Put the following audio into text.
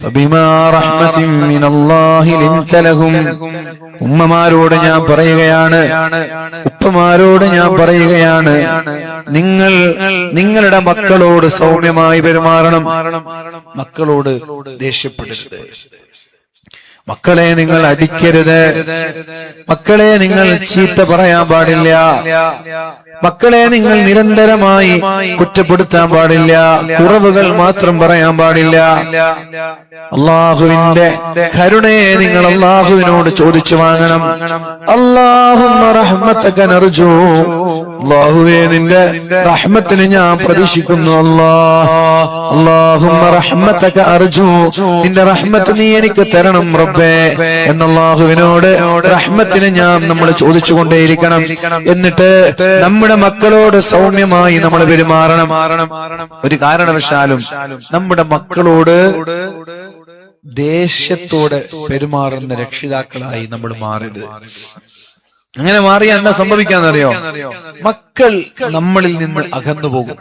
ഫബിമാ റഹ്മത്തിൻ മിനല്ലാഹി ലിൻത ലഹും. ഉമ്മമാരോട് ഞാൻ പറയുകയാണ്, ഉപ്പമാരോട് ഞാൻ പറയുകയാണ്, നിങ്ങൾ നിങ്ങളുടെ മക്കളോട് സൗമ്യമായി പെരുമാറണം. മക്കളോട് ദേഷ്യപ്പെടരുത്. മക്കളെ നിങ്ങൾ അടിക്കരുത്. മക്കളെ നിങ്ങൾ ചീത്ത പറയാൻ പാടില്ല. മക്കളെ നിങ്ങൾ നിരന്തരമായി കുറ്റപ്പെടുത്താൻ പാടില്ല. കുറവുകൾ മാത്രം പറയാൻ പാടില്ല. അള്ളാഹുവിന്റെ കരുണയെ നിങ്ങൾ അള്ളാഹുവിനോട് ചോദിച്ചു വാങ്ങണം. അല്ലാഹുമ്മ റഹ്മതക നർജു. അല്ലാഹുവേ, നിന്റെ റഹ്മത്തിനെ ഞാൻ പ്രതീക്ഷിക്കുന്നു. അല്ലാഹുമ്മ റഹ്മതക അർജു. നിന്റെ റഹ്മത്ത് നീ എനിക്ക് തരണം റബ്ബേ എന്ന് അല്ലാഹുവിനോട് റഹ്മത്തിനെ നമ്മൾ ചോദിച്ചുകൊണ്ടേയിരിക്കണം. എന്നിട്ട് നമ്മുടെ മക്കളോട് സൗമ്യമായി നമ്മൾ പെരുമാറണം. ഒരു കാരണവശാലും നമ്മുടെ മക്കളോട് ദേഷ്യത്തോടെ പെരുമാറുന്ന രക്ഷിതാക്കളായി നമ്മൾ മാറരുത്. അങ്ങനെ മാറിയാൽ എന്താ സംഭവിക്കാന്നറിയോ? മക്കൾ നമ്മളിൽ നിന്ന് അകന്നു പോകും.